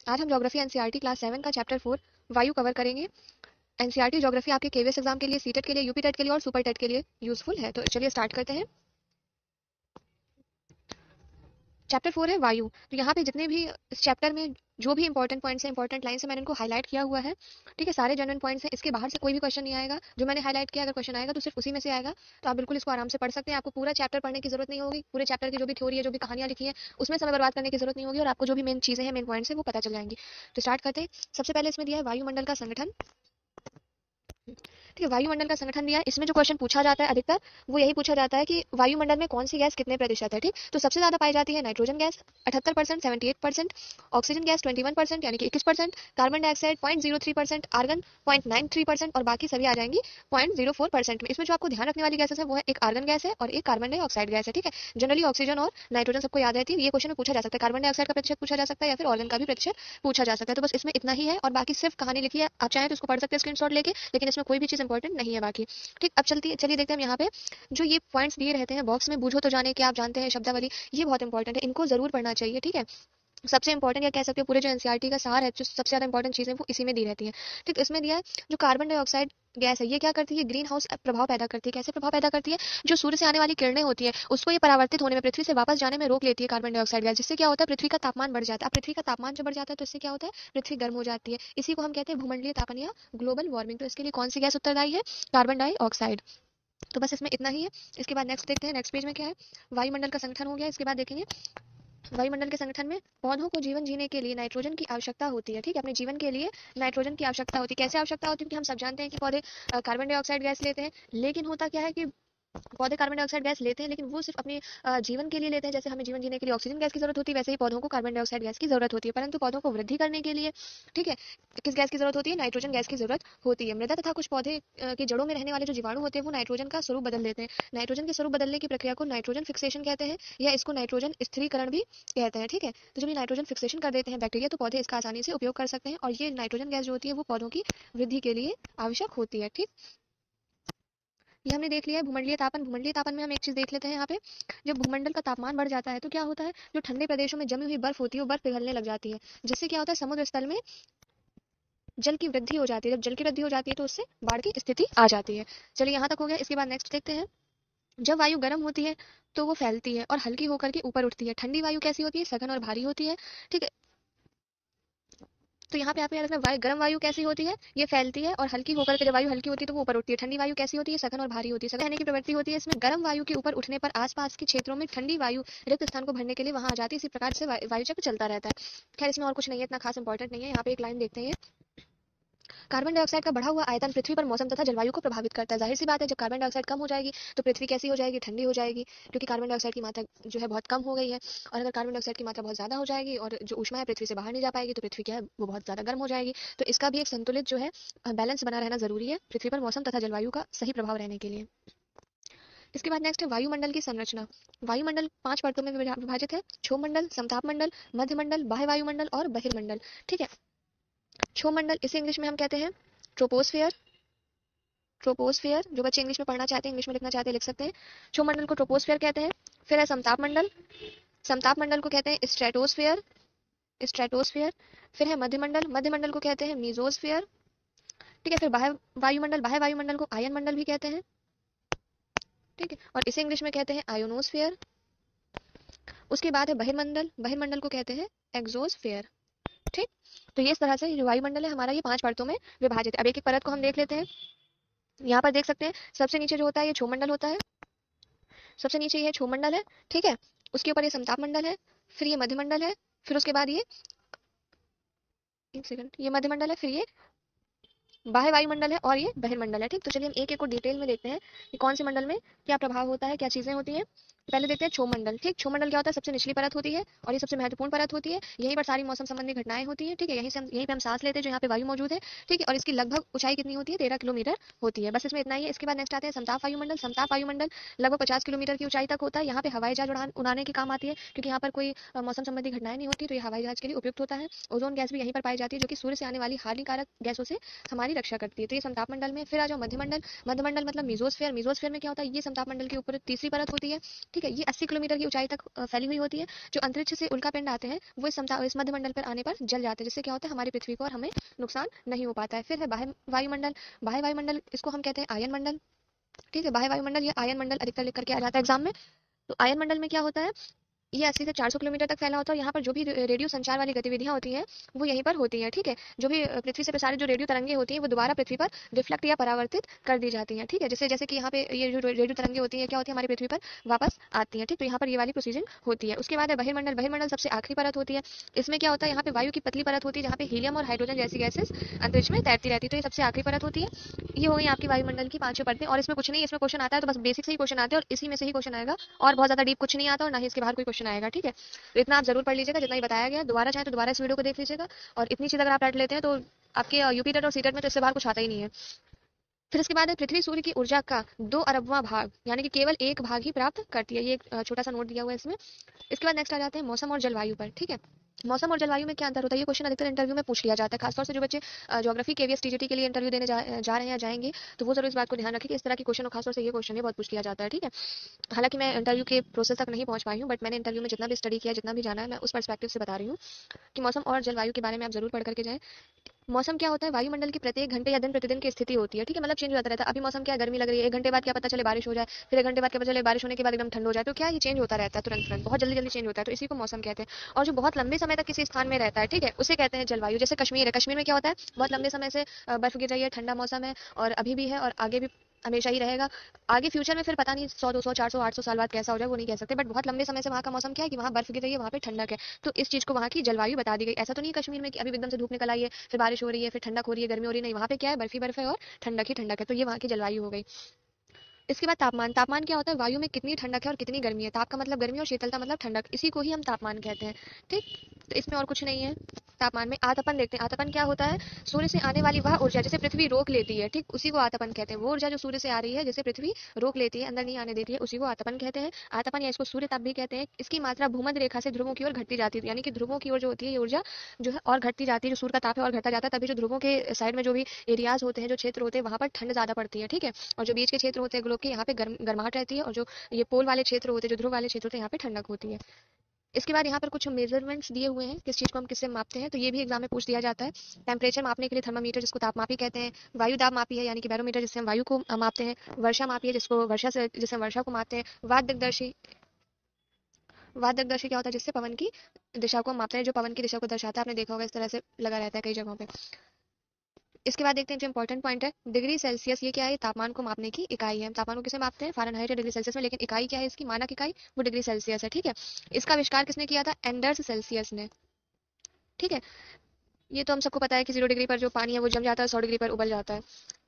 आज हम geography NCERT class 7 का चैप्टर 4 वायु कवर करेंगे। एनसीईआरटी ज्योग्राफी आपके केवीएस एग्जाम के लिए, सीटेट के लिए, यूपी टेट के लिए और सुपर टेट के लिए यूजफुल है। तो चलिए स्टार्ट करते हैं। चैप्टर 4 है वायु। तो यहाँ पे जितने भी इस चैप्टर में जो भी इंपॉर्टेंट पॉइंट्स हैं, इंपॉर्टेंट लाइन से मैंने इनको हाईलाइट किया हुआ है। ठीक है, सारे जनरल पॉइंट्स हैं। इसके बाहर से कोई भी क्वेश्चन नहीं आएगा। जो मैंने हाईलाइट किया, अगर क्वेश्चन आएगा तो सिर्फ उसी में से आएगा। तो आप बिल्कुल इसको आराम से पढ़ सकते हैं। आपको पूरा चैप्टर पढ़ने की जरूरत नहीं होगी। पूरे चैप्टर की जो भी थ्योरी है, जो भी कहानियां लिखी है, उसमें समय बर्बाद करने की जरूरत नहीं होगी और आपको जो भी मेन चीजें हैं, मेन पॉइंट्स है, वो पता चल जाएंगी। तो स्टार्ट करते हैं। सबसे पहले इसमें दिया है वायुमंडल का संगठन। ठीक है, वायुमंडल का संगठन दिया है। इसमें जो क्वेश्चन पूछा जाता है अधिकतर, वो यही पूछा जाता है कि वायुमंडल में कौन सी गैस कितने प्रतिशत है। ठीक, तो सबसे ज्यादा पाई जाती है नाइट्रोजन गैस 78%, 78%, ऑक्सीजन गैस 21% यानी कि 21%, कार्बन डाइऑक्साइड 0.03%, आर्गन 0.93% और बाकी सभी आ जाएंगी 0.04% में। इसमें जो आपको ध्यान रखने वाली गैसेस है वो है एक आर्गन गैस है और एक कार्बन डाइऑक्साइड गैस है। ठीक है, जनरली ऑक्सीजन और नाइट्रोजन सबको याद रहती है। ये क्वेश्चन में पूछा जा सकता है, कार्बन डाइऑक्साइड का प्रतिशत पूछा जा सकता है या फिर ऑर्गन का भी प्रतिशत पूछा जा सकता है। तो बस इसमें इतना ही है और बाकी सिर्फ कहानी लिखी है। आप चाहें तो इसको पढ़ सकते हैं स्क्रीनशॉट लेके, लेकिन इसमें कोई भी चीज इंपॉर्टेंट नहीं है बाकी। ठीक, अब चलिए देखते हैं हम यहाँ पे जो ये पॉइंट्स दिए रहते हैं बॉक्स में, बूझो तो जाने के, आप जानते हैं शब्दावली, ये बहुत इंपॉर्टेंट है, इनको जरूर पढ़ना चाहिए। ठीक है, सबसे इंपॉर्टेंट या कह सकते हो पूरे जो एनसीईआरटी का सार है, जो सबसे ज्यादा इंपॉर्टेंट चीजें वो इसी में दी रहती है। ठीक, तो इसमें दिया है जो कार्बन डाइऑक्साइड गैस है, ये क्या करती है, ग्रीन हाउस प्रभाव पैदा करती है। कैसे प्रभाव पैदा करती है, जो सूर्य से आने वाली किरणें होती है उसको ये परावर्तित होने में, पृथ्वी से वापस जाने में रोक लेती है कार्बन डाइऑक्साइड गैस, जिससे क्या होता है, पृथ्वी का तापमान बढ़ जाता है। अब पृथ्वी का तापमान जब बढ़ जाता है तो इससे क्या होता है, पृथ्वी गर्म हो जाती है। इसी को हम कहते हैं भूमंडलीय तापन या ग्लोबल वार्मिंग। तो इसके लिए कौन सी गैस उत्तरदायी है, कार्बन डाइऑक्साइड। तो बस इसमें इतना ही है। इसके बाद नेक्स्ट देखते हैं, नेक्स्ट पेज में क्या है, वायुमंडल का संगठन हो गया। इसके बाद देखेंगे वायुमंडल के संगठन में पौधों को जीवन जीने के लिए नाइट्रोजन की आवश्यकता होती है। ठीक है, अपने जीवन के लिए नाइट्रोजन की आवश्यकता होती है। कैसे आवश्यकता होती है, क्योंकि हम सब जानते हैं कि पौधे कार्बन डाइऑक्साइड गैस लेते हैं, लेकिन होता क्या है कि पौधे कार्बन डाइऑक्साइड गैस लेते हैं लेकिन वो सिर्फ अपने जीवन के लिए लेते हैं। जैसे हमें जीवन जीने के लिए ऑक्सीजन गैस की जरूरत होती है, वैसे ही पौधों को कार्बन डाइऑक्साइड गैस की जरूरत होती है। परंतु पौधों को वृद्धि करने के लिए, ठीक है, किस गैस की जरूरत होती है, नाइट्रोजन गैस की जरूरत होती है। मृदा तथा कुछ पौधे की जड़ों में रहने वाले जो जीवाणु होते हैं वो नाइट्रोजन का स्वरूप बदल देते हैं। नाइट्रोजन के स्वरूप बदलने की प्रक्रिया को नाइट्रोजन फिक्सेशन कहते हैं, या इसको नाइट्रोजन स्थिरीकरण भी कहते हैं। ठीक है, तो जब ये नाइट्रोजन फिक्सेशन कर देते हैं बैक्टीरिया, तो पौधे इसका आसानी से उपयोग कर सकते हैं और ये नाइट्रोजन गैस जो होती है वो पौधों की वृद्धि के लिए आवश्यक होती है। ठीक, ये हमने देख लिया है भूमंडलीय तापन। भूमंडलीय तापन में हम एक चीज देख लेते हैं यहाँ पे, जब भूमंडल का तापमान बढ़ जाता है तो क्या होता है, जो ठंडे प्रदेशों में जमी हुई बर्फ होती है वो बर्फ पिघलने लग जाती है, जिससे क्या होता है, समुद्र स्थल में जल की वृद्धि हो जाती है। जब जल की वृद्धि हो जाती है तो उससे बाढ़ की स्थिति आ जाती है। चलिए यहाँ तक हो गया। इसके बाद नेक्स्ट देखते हैं, जब वायु गर्म होती है तो वो फैलती है और हल्की होकर के ऊपर उठती है। ठंडी वायु कैसी होती है, सघन और भारी होती है। ठीक है, तो यहाँ पे आपको याद रखना, गर्म वायु कैसी होती है, ये फैलती है और हल्की होकर के, जब वायु हल्की होती है तो वो ऊपर उठती है। ठंडी वायु कैसी होती है, सघन और भारी होती है। सघन रहने की प्रवृत्ति होती है इसमें। गर्म वायु के ऊपर उठने पर आसपास के क्षेत्रों में ठंडी वायु रिक्त स्थान को भरने के लिए वहां आ जाती है। इसी प्रकार से वायु चक्र चलता रहता है। खैर इसमें और कुछ नहीं है, इतना खास इंपॉर्टेंट नहीं है। यहाँ पे एक लाइन देखते हैं, कार्बन डाइऑक्साइड का बढ़ा हुआ आयतन पृथ्वी पर मौसम तथा जलवायु को प्रभावित करता है। जाहिर सी बात है, जब कार्बन डाइऑक्साइड कम हो जाएगी तो पृथ्वी कैसी हो जाएगी, ठंडी हो जाएगी, क्योंकि कार्बन डाइऑक्साइड की मात्रा जो है बहुत कम हो गई है। और अगर कार्बन डाइऑक्साइड की मात्रा बहुत ज्यादा हो जाएगी और जो ऊष्मा है पृथ्वी से बाहर नहीं जा पाएगी, तो पृथ्वी क्या है, वो बहुत ज्यादा गर्म हो जाएगी। तो इसका भी एक संतुलित जो है बैलेंस बना रहना जरूरी है पृथ्वी पर मौसम तथा जलवायु का सही प्रभाव रहने के लिए। इसके बाद नेक्स्ट है वायुमंडल की संरचना। वायुमंडल 5 परतों में विभाजित है, क्षोभमंडल, समताप मंडल, मध्यमंडल, बाह्य वायुमंडल और बहिर्मंडल। ठीक है, क्षोभमंडल इसे इंग्लिश में हम कहते हैं ट्रोपोस्फेयर। ट्रोपोस्फेयर, जो बच्चे इंग्लिश में पढ़ना चाहते हैं, इंग्लिश में लिखना चाहते हैं, लिख सकते हैं। क्षोभमंडल को ट्रोपोस्फेयर कहते हैं। फिर है समताप मंडल। समताप मंडल को कहते हैं स्ट्रेटोस्फेयर। स्ट्रेटोस्फेयर। फिर है मध्यमंडल। मध्यमंडल को कहते हैं मीजोस्फेयर। ठीक है, फिर बाह्य वायुमंडल। बाह्य वायुमंडल को आयन मंडल भी कहते हैं। ठीक है, और इसे इंग्लिश में कहते हैं आयोनोस्फेयर। उसके बाद है बहिर्मंडल। बहिर्मंडल को कहते हैं एक्सोस्फेयर। ठीक, तो ये इस तरह से जो वायुमंडल है हमारा, ये 5 परतों में विभाजित है। अब एक एक परत को हम देख लेते हैं। यहाँ पर देख सकते हैं, सबसे नीचे जो होता है ये क्षोभमंडल होता है। सबसे नीचे ये क्षोभमंडल है। ठीक है, उसके ऊपर ये समताप मंडल है, फिर ये मध्यमंडल है, फिर उसके बाद ये, एक सेकंड, ये मध्यमंडल है, फिर ये बाह्य वायुमंडल है और ये बहिर्मंडल है। ठीक, तो चलिए हम एक एक को डिटेल में देखते हैं कि कौन से मंडल में क्या प्रभाव होता है, क्या चीजें होती हैं। पहले देखते हैं क्षोभमंडल। ठीक, क्षोभमंडल क्या होता है, सबसे निचली परत होती है और ये सबसे महत्वपूर्ण परत होती है। यहीं पर सारी मौसम संबंधी घटनाएं होती हैं। ठीक है, यहीं पे हम सांस लेते हैं, जो यहाँ पे वायु मौजूद है। ठीक है, और इसकी लगभग ऊंचाई कितनी होती है, 13 किलोमीटर होती है। बस इसमें इतना ही है। इसके बाद नेक्स्ट आते हैं समताप वायुमंडल। समताप वायुमंडल लगभग 50 किलोमीटर की ऊंचाई तक होता है। यहाँ पे हवाई जहाज उड़ाने के काम आती है, क्योंकि यहाँ पर कोई मौसम संबंधी घटनाएं नहीं होती, तो ये हवाई जहाज के लिए उपयुक्त होता है। ओजोन गैस भी यहीं पर पाई जाती है, जो कि सूर्य से आने वाली हानिकारक गैसों से हमारी रक्षा करती है। तो ये समताप मंडल में। फिर आ जाओ मध्यमंडल। मध्यमंडल मतलब मीजोस्फेयर। मीजोस्फेयर में क्या होता है, ये समताप मंडल के ऊपर तीसरी परत होती है। ठीक है, ये 80 किलोमीटर की ऊंचाई तक फैली हुई होती है। जो अंतरिक्ष से उल्कापिंड आते हैं वो इस मध्यमंडल पर आने पर जल जाते हैं, जिससे क्या होता है हमारी पृथ्वी को और हमें नुकसान नहीं हो पाता है। फिर है बाह्य वायुमंडल। बाह्य वायुमंडल इसको हम कहते हैं आयन मंडल। ठीक है, बाह्य वायुमंडल या आयन मंडल अधिकतर लिख करके आ जाता है एग्जाम में। तो आयन मंडल में क्या होता है, ये 80 से 400 किलोमीटर तक फैला होता है और यहाँ पर जो भी रेडियो संचार वाली गतिविधियां होती हैं वो यहीं पर होती हैं। ठीक है, जो भी पृथ्वी से प्रसारित जो रेडियो तरंगे होती हैं वो दोबारा पृथ्वी पर रिफ्लेक्ट या परावर्तित कर दी जाती हैं। ठीक है, जैसे जैसे कि यहाँ पे ये जो रेडियो तरंगे होती हैं क्या होती है हमारी पृथ्वी पर वापस आती हैं। ठीक, तो यहाँ पर ये वाली प्रोसीजर होती है। उसके बाद है बहिर्मंडल। बहिर्मंडल सबसे आखिरी परत होती है। इसमें क्या होता है, यहाँ पे वायु की पतली परत होती है जहाँ पे हीलियम और हाइड्रोजन जैसी गैसेस अंतरिक्ष में तैरती रहती है। तो ये सबसे आखिरी परत होती है। ये हो गई आपकी वायुमंडल की 5 परतें। और इसमें कुछ नहीं, इसमें क्वेश्चन आता है तो बस बेसिक से ही क्वेश्चन आते हैं और इसी में से ही क्वेश्चन आएगा, और बहुत ज्यादा डीप कुछ नहीं आता और ना ही इसके बाहर कोई क्वेश्चन आएगा। ठीक है, तो इतना आप जरूर पढ़ लीजिएगा जितना ही बताया गया। दोबारा चाहे तो दोबारा इस वीडियो को देख लीजिएगा, और इतनी चीज अगर आप रट लेते हैं तो आपके यूपी टेट और सीटेट में तो इससे बाहर कुछ आता ही नहीं है। फिर इसके बाद है पृथ्वी सूर्य की ऊर्जा का 2 अरबवां भाग, यानी कि केवल एक भाग ही प्राप्त करती है। ये एक छोटा सा नोट दिया हुआ है इसमें। इसके बाद नेक्स्ट आ जाते हैं मौसम और जलवायु पर। ठीक है, मौसम और जलवायु में क्या अंतर होता है, ये क्वेश्चन अधिकतर इंटरव्यू में पूछ लिया जाता है। खासतौर से जो बच्चे ज्योग्राफी केवीएस टीजीटी के लिए इंटरव्यू देने जा रहे हैं या जाएंगे, तो वो जरूर इस बात को ध्यान रखें कि इस तरह की क्वेश्चन, और खासतौर से ये क्वेश्चन ये बहुत पूछ लिया जाता है। ठीक है, हालांकि मैं इंटरव्यू के प्रोसेस तक नहीं पहुंच पाई हूँ, बट मैंने इंटरव्यू में जितना भी स्टडी किया, जितना भी जाना है, मैं उस पर्सपेक्टिव से बता रही हूँ कि मौसम और जलवायु के बारे में आप जरूर पढ़ करके जाएं। मौसम क्या होता है, वायुमंडल की प्रत्येक घंटे या दिन प्रतिदिन की स्थिति होती है। ठीक है, मतलब चेंज होता रहता है। अभी मौसम क्या है, गर्मी लग रही है, 1 घंटे बाद क्या पता चले बारिश हो जाए, फिर 1 घंटे बाद क्या पता चले बारिश होने के बाद एकदम ठंड हो जाए। तो क्या ये चेंज होता रहता है, तुरंत तुरंत बहुत जल्दी जल्दी चेंज होता है, तो इसी को मौसम कहते हैं। और जो बहुत लंबे समय तक किसी स्थान में रहता है, ठीक है, उसे कहते हैं जलवायु। जैसे कश्मीर है, कश्मीर में क्या होता है, बहुत लंबे समय से बर्फ गिर रही है, ठंडा मौसम है, और अभी भी है और आगे भी हमेशा ही रहेगा। आगे फ्यूचर में फिर पता नहीं 100 200 400 800 साल बाद कैसा हो जाए वो नहीं कह सकते, बट बहुत लंबे समय से वहाँ का मौसम क्या है कि वहाँ बर्फ गिर रही है, वहाँ पे ठंडक है। तो इस चीज को वहाँ की जलवायु बता दी गई। ऐसा तो नहीं है कश्मीर में कि अभी एकदम से धूप निकल आई है, फिर बारिश हो रही है, फिर ठंडक हो रही है, गर्मी हो रही है, नहीं, वहाँ पे क्या है, बर्फ ही बर्फ है और ठंडक ही ठंडक है। तो ये वहाँ की जलवायु हो गई। इसके बाद तापमान। तापमान क्या होता है, वायु में कितनी ठंडक है और कितनी गर्मी है। ताप का मतलब गर्मी और शीतलता मतलब ठंडक, इसी को ही हम तापमान कहते हैं। ठीक, तो इसमें और कुछ नहीं है। तापमान में आतपन देखते हैं। आतपन क्या होता है, सूर्य से आने वाली वह ऊर्जा जिसे पृथ्वी रोक लेती है, ठीक, उसी को आतपन कहते हैं। वो ऊर्जा जो सूर्य से आ रही है जिसे पृथ्वी रोक लेती है, अंदर नहीं आने देती है, उसी को आतपन कहते हैं। आतपन या इसको सूर्य ताप भी कहते हैं। इसकी मात्रा भूमध्य रेखा से ध्रुवों की ओर घटती जाती है, यानी कि ध्रुवों की ओर जो होती है ये ऊर्जा जो है और घटती जाती है। जो सूर्य का ताप है और घटता जाता है, तभी जो ध्रुवों के साइड में जो भी एरियाज होते हैं, जो क्षेत्र होते हैं, वहां पर ठंड ज्यादा पड़ती है। ठीक है, और जो बीच के क्षेत्र होते हैं ग्लोब के, यहाँ पे गर्माहट रहती है, और जो ये पोल वाले क्षेत्र होते हैं, जो ध्रुव वाले क्षेत्र होते हैं, यहाँ पे ठंडक होती है। इसके बाद यहाँ पर कुछ मेजरमेंट्स दिए हुए हैं, किस चीज को हम किससे मापते हैं, तो ये भी एग्जाम में पूछ दिया जाता है। टेम्परेचर मापने के लिए थर्मामीटर, जिसको तापमापी कहते हैं। वायु दाब मापी है, यानी कि बैरोमीटर, जिससे हम वायु को मापते हैं। वर्षा मापी है, जिसको वर्षा से जिससे हम वर्षा को मापते हैं। वात दिग्दर्शी। वात दिग्दर्शी क्या होता है, जिससे पवन की दिशा को हम मापते हैं, जो पवन की दिशा को दर्शाता है। आपने देखा होगा इस तरह से लगा रहता है कई जगहों पे। इसके बाद देखते हैं जो इंपॉर्टेंट पॉइंट है, डिग्री सेल्सियस। ये क्या है, तापमान को मापने की इकाई है। तापमान को किसे मापते हैं, फ़ारेनहाइट या डिग्री सेल्सियस में, लेकिन इकाई क्या है इसकी, मानक इकाई, वो डिग्री सेल्सियस है। ठीक है, इसका आविष्कार किसने किया था, एंडर्स सेल्सियस ने। ठीक है, ये तो हम सबको पता है कि 0 डिग्री पर जो पानी है वो जम जाता है, 100 डिग्री पर उबल जाता है।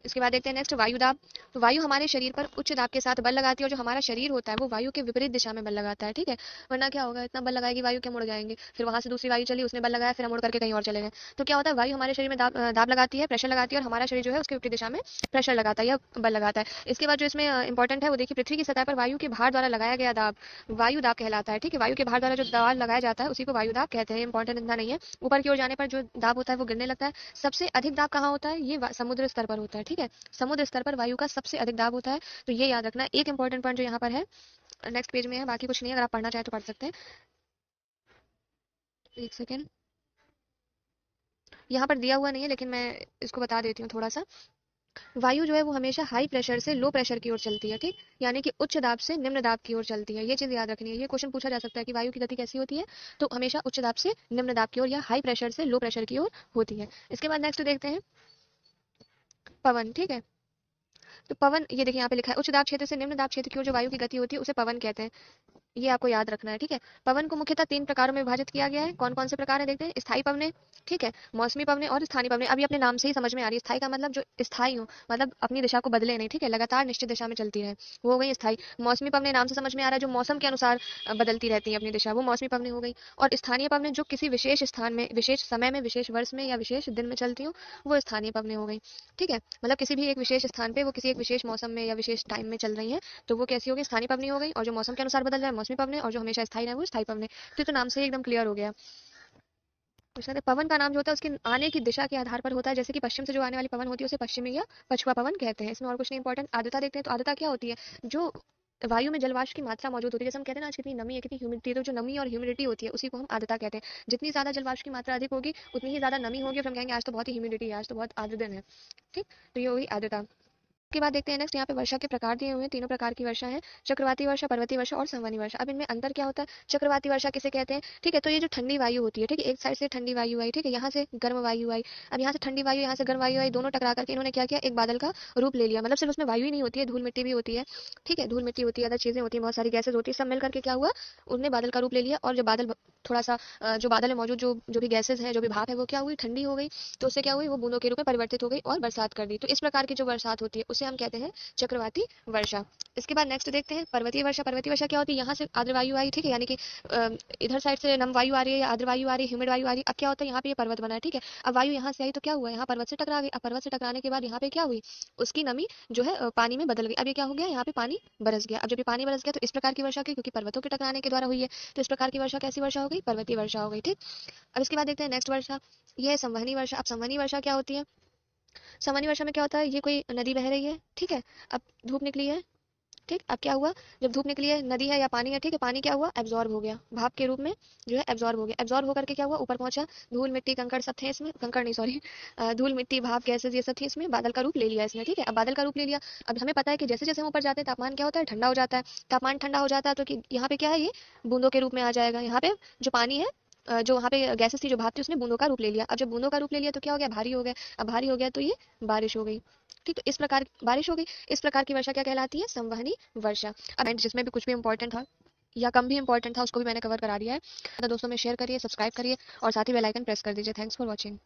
इसके बाद देखते हैं नेक्स्ट, वायु दाब। तो वायु हमारे शरीर पर उच्च दाब के साथ बल लगाती है, और जो हमारा शरीर होता है वो वायु के विपरीत दिशा में बल लगाता है। ठीक है, वरना क्या होगा, इतना बल लगाएगी वायु क्या मुड़ जाएंगे, फिर वहां से दूसरी वायु चली, उसने बल लगाया, फिर हम मुड़ करके कहीं और चले गए। तो क्या होता है, वायु हमारे शरीर में दाब लगाती है, प्रेशर लगाती है, और हमारा शरीर जो है उसके विपरीत दिशा में प्रेशर लगाता है या बल लगाता है। इसके बाद जो इसमें इंपॉर्टेंट है वो देखिए, पृथ्वी की सतह पर वायु के भार द्वारा लगाया गया दाब वायु दाब कहलाता है। ठीक है, वायु के भार द्वारा जो दाब लगाया जाता है उसी को वायु दाब कहते हैं। इंपॉर्टेंट इतना नहीं है। ऊपर की ओर जाने पर जो दाब होता है वो गिरने लगता है। सबसे अधिक दाब कहाँ होता है, ये समुद्र स्तर पर होता है। ठीक है, समुद्र स्तर पर वायु का सबसे अधिक दाब होता है। तो ये याद रखना। एक इंपॉर्टेंट पॉइंट जो यहाँ पर है, नेक्स्ट पेज में है, बाकी कुछ नहीं है, अगर आप पढ़ना चाहें तो पढ़ सकते हैं। एक सेकेंड, यहाँ पर दिया हुआ नहीं है लेकिन मैं इसको बता देती हूँ थोड़ा सा। वायु जो है वो हमेशा हाई प्रेशर से लो प्रेशर की ओर चलती है। ठीक, यानी कि उच्च दाब से निम्न दाब की ओर चलती है। ये चीज याद रखनी है। ये क्वेश्चन पूछा जा सकता है कि वायु की गति कैसी होती है, तो हमेशा उच्च दाब से निम्न दाब की ओर या हाई प्रेशर से लो प्रेशर की ओर होती है। इसके बाद नेक्स्ट देखते हैं पवन। ठीक है, तो पवन, ये देखिए यहाँ पे लिखा है, उच्च दाब क्षेत्र से निम्न दाब क्षेत्र की ओर जो वायु की गति होती है उसे पवन कहते हैं। ये आपको याद रखना है। ठीक है, पवन को मुख्यतः 3 प्रकारों में विभाजित किया गया है। कौन कौन से प्रकार है देखते हैं, स्थायी पवने, ठीक है, मौसमी पवने और स्थानीय पवने। अभी अपने नाम से ही समझ में आ रही है, स्थायी का मतलब जो स्थायी हो, मतलब अपनी दिशा को बदले नहीं, ठीक है, लगातार निश्चित दिशा में चलती रहे, वो हो गई स्थायी। मौसमी पवने नाम से समझ में आ रहा है, जो मौसम के अनुसार बदलती रहती है अपनी दिशा, वो मौसमी पवने हो गई। और स्थानीय पवने जो किसी विशेष स्थान में, विशेष समय में, विशेष वर्ष में या विशेष दिन में चलती हूँ, वो स्थानीय पवने हो गई। ठीक है, मतलब किसी भी एक विशेष स्थान पे वो किसी एक विशेष मौसम में या विशेष टाइम में चल रही है, तो वो कैसी होगी, स्थानीय पवनी हो गई। और जो मौसम के अनुसार बदल रहा है मौसमी पवने, और जो हमेशा स्थायी रहे वो स्थायी पवने। तो ये तो नाम से ही एकदम क्लियर हो गया। तो पवन का नाम जो होता है उसके आने की दिशा के आधार पर होता है। जैसे कि पश्चिम से जो आने वाली पवन होती है उसे पश्चिमी या पछुआ पवन कहते हैं। इसमें और कुछ नहीं, इंपॉर्टेंट। आर्द्रता देखते हैं, तो आर्द्रता क्या होती है, जो वायु में जलवाष्प की मात्रा मौजूद होती है। जैसे हम कहते हैं ना आज कितनी नमी है, कितनी ह्यूमिडिटी है, तो जो नमी और ह्यूमिडिटी होती है उसी को हम आर्द्रता कहते हैं। जितनी ज्यादा जलवाष्प की मात्रा अधिक होगी उतनी ही ज्यादा नमी होगी, फिर हम कहेंगे आज तो बहुत ही ह्यूमिडिटी है, आज तो बहुत आर्द्र दिन है। ठीक, तो ये हुई आर्द्रता। के बाद देखते हैं नेक्स्ट, यहाँ पे वर्षा के प्रकार दिए हुए हैं, तीनों प्रकार की वर्षा है, चक्रवाती वर्षा, पर्वतीय वर्षा और संवहनी वर्षा। अब इनमें अंतर क्या होता है? चक्रवाती वर्षा किसे कहते हैं? ठीक है, तो ये जो ठंडी वायु होती है, ठीक है, एक साइड से ठंडी वायु आई, ठीक है, यहाँ से गर्म वायु आई। अब यहाँ से ठंडी वायु, यहाँ से गर्म वायु आई, दोनों टकरा करके इन्होंने क्या किया, एक बादल का रूप ले लिया। मतलब सिर्फ उसमें वायु ही नहीं होती है, धूल मिट्टी भी होती है। ठीक है, धूल मिट्टी होती है, अदर चीजें होती है, बहुत सारी गैसेज होती है, सब मिलकर के क्या हुआ, उन्होंने बादल का रूप ले लिया। और जो बादल थोड़ा सा जो बादल में मौजूद जो जो भी गैसेज है, जो भी भाप है, वो क्या हुई, ठंडी हो गई। तो उससे क्या हुई, वो बूंदों के रूप में परिवर्तित हो गई और बरसात कर दी। तो इस प्रकार की जो बरसात होती है उसे हम कहते हैं चक्रवाती वर्षा। इसके बाद नेक्स्ट देखते हैं पर्वतीय वर्षा। पर्वतीय वर्षा क्या होती है? यहाँ से आर्द्र वायु आई, ठीक है, यानी कि इधर साइड से नम वायु आ रही है या आर्द्र वायु आ रही है, ह्यूमिड वायु आ रही है। अब क्या होता है, यहाँ पे ये पर्वत बना है, ठीक है। अब वायु यहाँ से आई तो क्या हुआ, यहाँ पर्वत से टकरा गई। अब पर्वत से टकराने के बाद यहाँ पे क्या हुई, उसकी नमी जो है पानी में बदल गई। अब ये क्या हो गया, यहाँ पे पानी बरस गया। अब जब ये पानी बरस गया तो इस प्रकार की वर्षा की, क्योंकि पर्वतों के टकराने के द्वारा हुई है, तो इस प्रकार की वर्षा कैसी वर्षा हो गई, पर्वतीय वर्षा हो गई। ठीक, अब इसके बाद देखते हैं नेक्स्ट वर्षा, ये है संवहनी वर्षा। अब संवहनी वर्षा क्या होती है? संवहनी वर्षा में क्या होता है, ये कोई नदी बह रही है, ठीक है, अब धूप निकली है, ठीक, अब क्या हुआ, जब धूप निकली है, नदी है या पानी है, ठीक है, पानी क्या हुआ, एब्जॉर्ब हो गया, भाप के रूप में जो है एब्जॉर्ब हो गया। एब्जॉर्ब होकर के क्या हुआ, ऊपर पहुंचा, धूल मिट्टी कंकड़ सब थे इसमें, कंकड़ नहीं सॉरी, धूल मिट्टी भाप गैसेज ये सब थी इसमें, बादल का रूप ले लिया इसने। ठीक है, अब बादल का रूप ले लिया। अब हमें पता है कि जैसे जैसे हम ऊपर जाते हैं तापमान क्या होता है, ठंडा हो जाता है। तापमान ठंडा हो जाता है तो यहाँ पे क्या है, ये बूंदों के रूप में आ जाएगा। यहाँ पे जो पानी है, जो वहाँ पे गैसेस थी, जो भाप थी, उसने बूंदों का रूप ले लिया। अब जब बूंदों का रूप ले लिया तो क्या हो गया, भारी हो गया। अब भारी हो गया तो ये बारिश हो गई। ठीक, तो इस प्रकार बारिश हो गई। इस प्रकार की वर्षा क्या कहलाती है, संवहनी वर्षा। अब जिसमें भी कुछ भी इंपॉर्टेंट था या कम भी इंपॉर्टेंट था उसको भी मैंने कवर करा दिया है। तो दोस्तों में शेयर करिए, सब्सक्राइब करिए और साथ ही बेल आइकन प्रेस कर दीजिए। Thanks for watching.